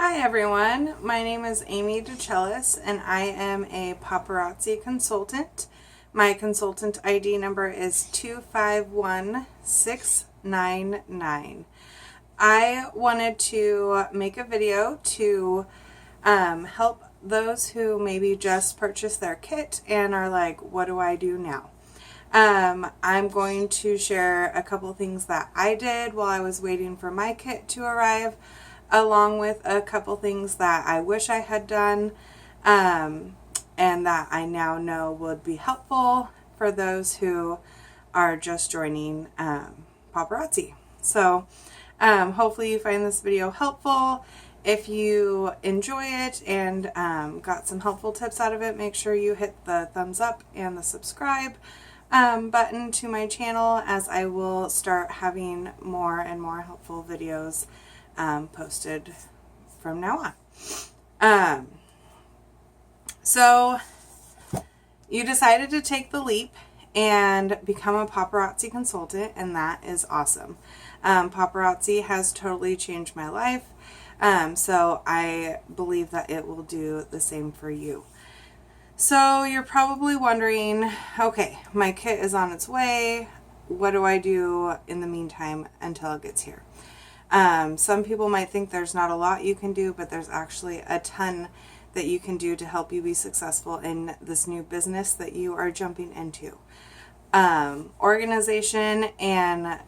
Hi everyone, my name is Amy DeCellis and I am a paparazzi consultant. My consultant ID number is 251699. I wanted to make a video to help those who maybe just purchased their kit and are like, what do I do now? I'm going to share a couple things that I did while I was waiting for my kit to arrive, along with a couple things that I wish I had done and that I now know would be helpful for those who are just joining Paparazzi. So hopefully you find this video helpful. If you enjoy it and got some helpful tips out of it, make sure you hit the thumbs up and the subscribe button to my channel, as I will start having more and more helpful videos posted from now on. So you decided to take the leap and become a paparazzi consultant, and that is awesome. Paparazzi has totally changed my life, so I believe that it will do the same for you. So you're probably wondering, okay, my kit is on its way. What do I do in the meantime until it gets here? Some people might think there's not a lot you can do, but there's actually a ton that you can do to help you be successful in this new business that you are jumping into. Organization and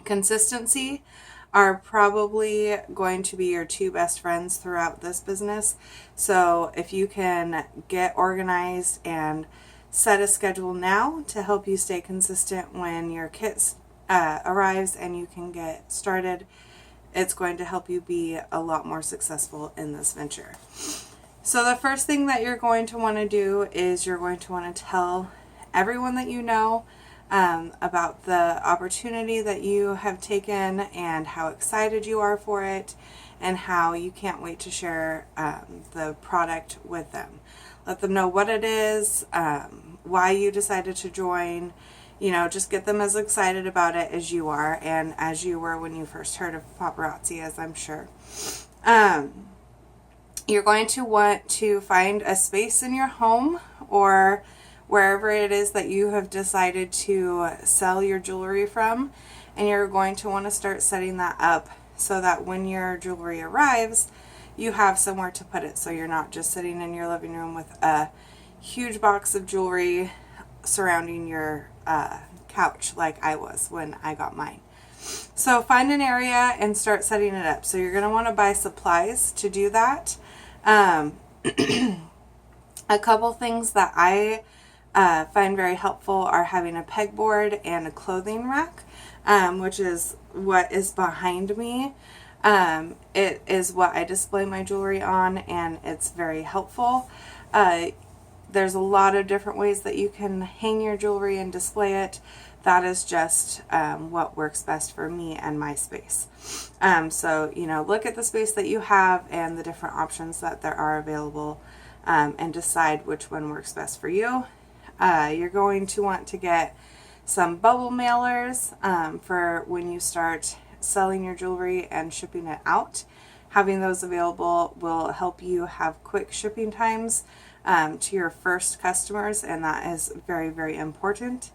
consistency are probably going to be your two best friends throughout this business. So if you can get organized and set a schedule now to help you stay consistent when your kit arrives and you can get started, it's going to help you be a lot more successful in this venture. So the first thing that you're going to want to do is you're going to want to tell everyone that you know about the opportunity that you have taken and how excited you are for it and how you can't wait to share the product with them. Let them know what it is, why you decided to join. You know, just get them as excited about it as you are, and as you were when you first heard of Paparazzi, as I'm sure. You're going to want to find a space in your home or wherever it is that you have decided to sell your jewelry from, and you're going to want to start setting that up so that when your jewelry arrives, you have somewhere to put it. So you're not just sitting in your living room with a huge box of jewelry surrounding your couch like I was when I got mine. So find an area and start setting it up. So you're going to want to buy supplies to do that. A couple things that I find very helpful are having a pegboard and a clothing rack, which is what is behind me. It is what I display my jewelry on, and it's very helpful. There's a lot of different ways that you can hang your jewelry and display it. That is just what works best for me and my space. So, you know, look at the space that you have and the different options that there are available, and decide which one works best for you. You're going to want to get some bubble mailers for when you start selling your jewelry and shipping it out. Having those available will help you have quick shipping times to your first customers, and that is very, very important.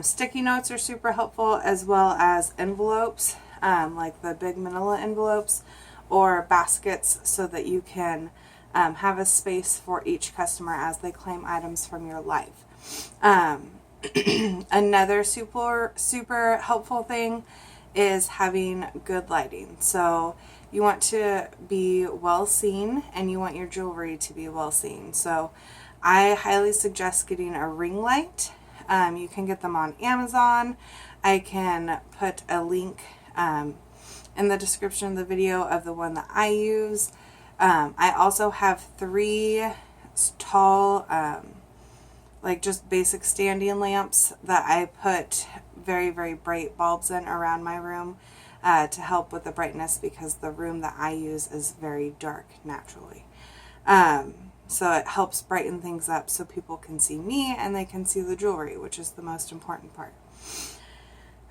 Sticky notes are super helpful, as well as envelopes, like the big manila envelopes or baskets, so that you can have a space for each customer as they claim items from your life. Another super helpful thing is having good lighting. So you want to be well seen, and you want your jewelry to be well seen. So I highly suggest getting a ring light. You can get them on Amazon. I can put a link in the description of the video of the one that I use. I also have 3 tall, like just basic standing lamps that I put very, very bright bulbs in around my room to help with the brightness, because the room that I use is very dark naturally. So it helps brighten things up so people can see me and they can see the jewelry, which is the most important part.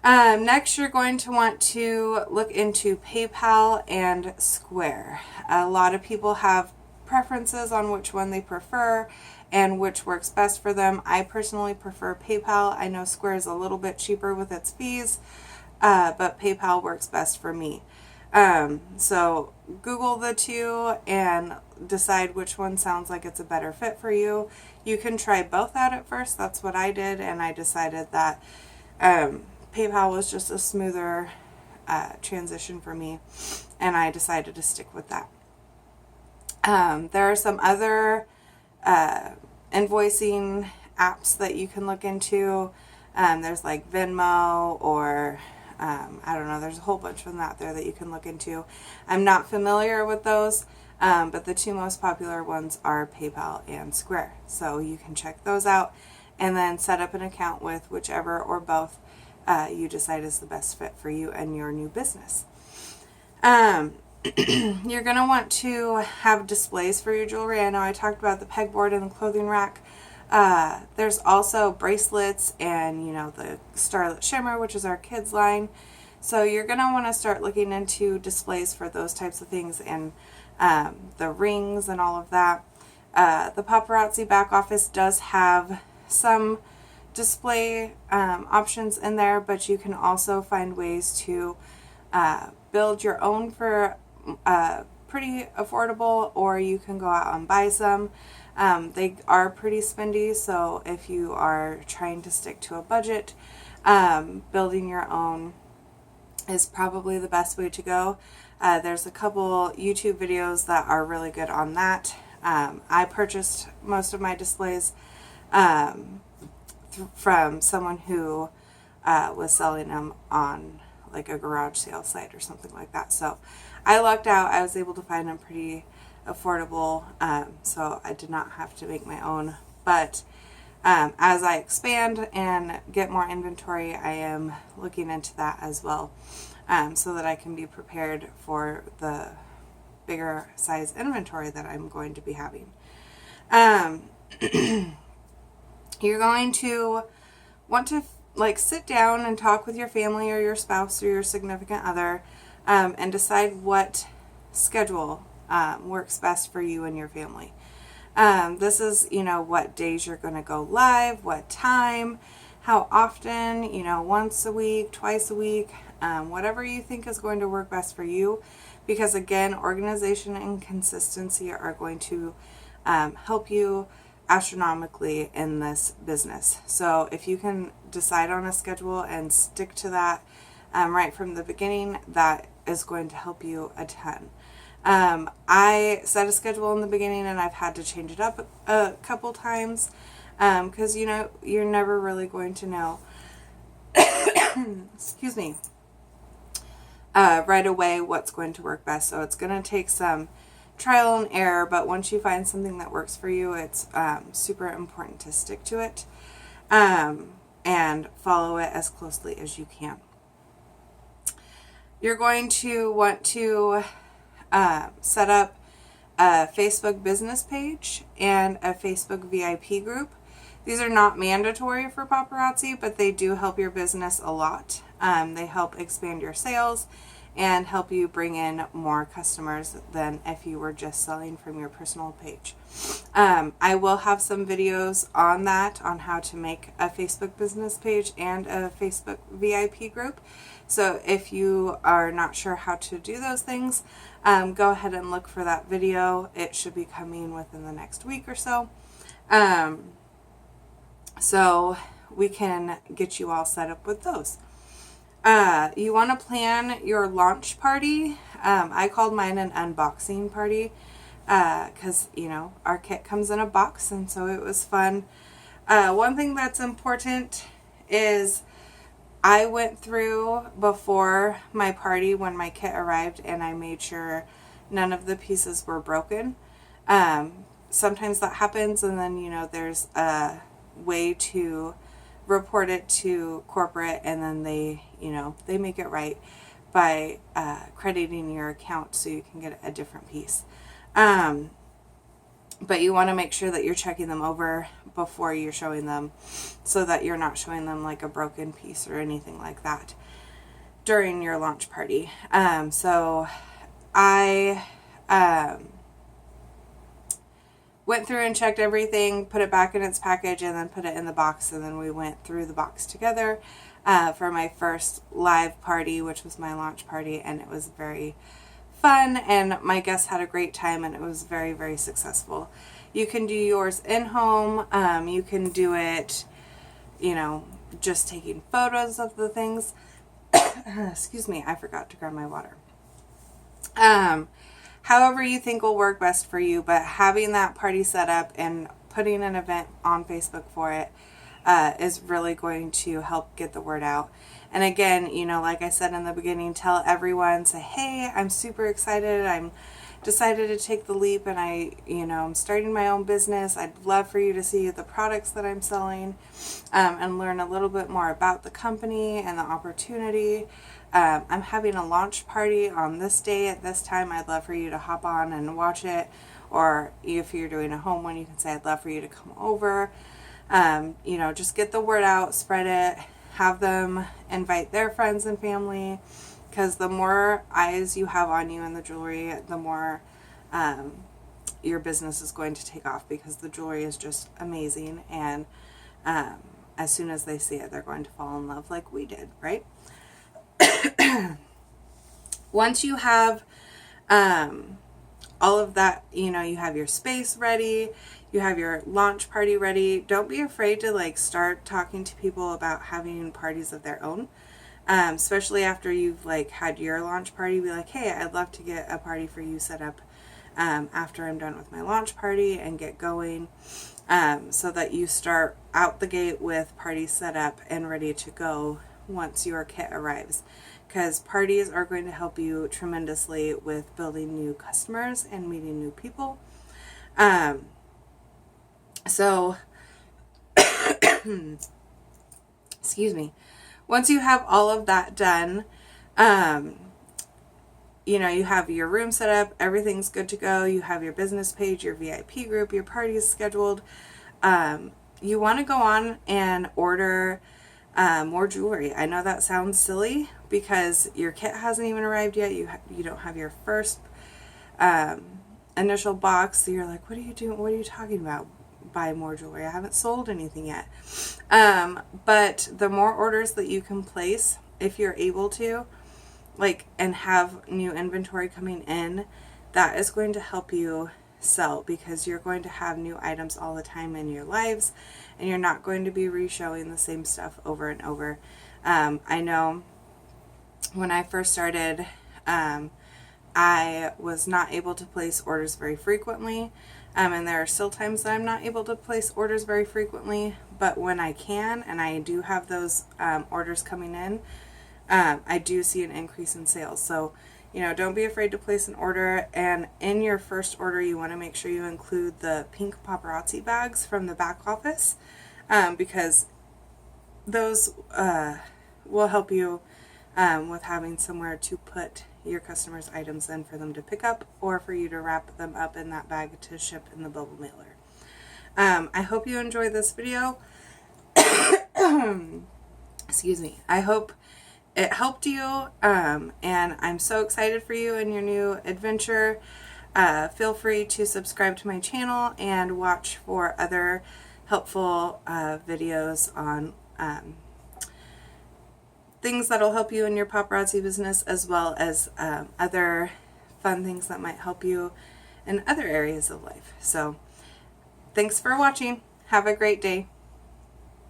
Next, you're going to want to look into PayPal and Square. A lot of people have preferences on which one they prefer and which works best for them. I personally prefer PayPal. I know Square is a little bit cheaper with its fees, but PayPal works best for me. So Google the two and decide which one sounds like it's a better fit for you. You can try both out at first. That's what I did, and I decided that PayPal was just a smoother transition for me, and I decided to stick with that. There are some other invoicing apps that you can look into. There's like Venmo or I don't know, there's a whole bunch of them out there that you can look into. I'm not familiar with those, but the two most popular ones are PayPal and Square. So you can check those out and then set up an account with whichever or both you decide is the best fit for you and your new business. You're going to want to have displays for your jewelry. I know I talked about the pegboard and the clothing rack. There's also bracelets and, the Starlit Shimmer, which is our kids line. So you're going to want to start looking into displays for those types of things and the rings and all of that. The Paparazzi back office does have some display options in there, but you can also find ways to build your own for pretty affordable, or you can go out and buy some. They are pretty spendy, so if you are trying to stick to a budget, building your own is probably the best way to go. There's a couple YouTube videos that are really good on that. I purchased most of my displays from someone who was selling them on like a garage sale site or something like that. So I lucked out. I was able to find them pretty affordable, so I did not have to make my own. But as I expand and get more inventory, I am looking into that as well, so that I can be prepared for the bigger size inventory that I'm going to be having. You're going to want to sit down and talk with your family or your spouse or your significant other, and decide what schedule works best for you and your family. This is, what days you're going to go live, what time, how often, once a week, twice a week, whatever you think is going to work best for you. Because again, organization and consistency are going to help you astronomically in this business. So if you can decide on a schedule and stick to that right from the beginning, that is going to help you a ton. I set a schedule in the beginning and I've had to change it up a couple times because you're never really going to know excuse me, right away what's going to work best. So it's going to take some trial and error, but once you find something that works for you, it's super important to stick to it and follow it as closely as you can. You're going to want to set up a Facebook business page and a Facebook VIP group. These are not mandatory for Paparazzi, but they do help your business a lot. They help expand your sales and help you bring in more customers than if you were just selling from your personal page. I will have some videos on that, on how to make a Facebook business page and a Facebook VIP group. So if you are not sure how to do those things, go ahead and look for that video. It should be coming within the next week or so. So we can get you all set up with those. You want to plan your launch party. I called mine an unboxing party because, our kit comes in a box, and so it was fun. One thing that's important is I went through before my party when my kit arrived, and I made sure none of the pieces were broken. Sometimes that happens, and then, there's a way to report it to corporate, and then they make it right by crediting your account so you can get a different piece. But you want to make sure that you're checking them over before you're showing them, so that you're not showing them like a broken piece or anything like that during your launch party. So I went through and checked everything, put it back in its package, and then put it in the box, and then we went through the box together for my first live party, which was my launch party, and it was very fun, and my guests had a great time, and it was very, very successful. You can do yours in home. You can do it, you know, just taking photos of the things. Excuse me, I forgot to grab my water. However you think will work best for you, but having that party set up and putting an event on Facebook for it is really going to help get the word out. And again, you know, like I said in the beginning, tell everyone, say, hey, I'm super excited. I'm decided to take the leap, and I'm starting my own business. I'd love for you to see the products that I'm selling and learn a little bit more about the company and the opportunity. I'm having a launch party on this day at this time. I'd love for you to hop on and watch it. Or if you're doing a home one, you can say, I'd love for you to come over. Just get the word out, spread it, have them invite their friends and family. Because the more eyes you have on you in the jewelry, the more your business is going to take off, because the jewelry is just amazing. And as soon as they see it, they're going to fall in love like we did, right? Once you have all of that, you have your space ready, you have your launch party ready, don't be afraid to start talking to people about having parties of their own. Especially after you've had your launch party, be like, hey, I'd love to get a party for you set up after I'm done with my launch party, and get going, so that you start out the gate with parties set up and ready to go once your kit arrives. Because parties are going to help you tremendously with building new customers and meeting new people. Excuse me. Once you have all of that done, you have your room set up, everything's good to go, you have your business page, your VIP group, your parties scheduled, you want to go on and order more jewelry. I know that sounds silly because your kit hasn't even arrived yet. You don't have your first initial box, so you're like, what are you doing? What are you talking about? Buy more jewelry. I haven't sold anything yet. But the more orders that you can place, if you're able to, and have new inventory coming in, that is going to help you sell, because you're going to have new items all the time in your lives, and you're not going to be re-showing the same stuff over and over. I know when I first started, I was not able to place orders very frequently. And there are still times that I'm not able to place orders very frequently, but when I can, and I do have those orders coming in, I do see an increase in sales. So, don't be afraid to place an order, and in your first order, you want to make sure you include the pink paparazzi bags from the back office, because those will help you with having somewhere to put your customers' items in for them to pick up, or for you to wrap them up in that bag to ship in the bubble mailer. I hope you enjoyed this video. Excuse me. I hope it helped you, and I'm so excited for you in your new adventure. Feel free to subscribe to my channel and watch for other helpful videos on things that'll help you in your paparazzi business, as well as other fun things that might help you in other areas of life. So thanks for watching. Have a great day.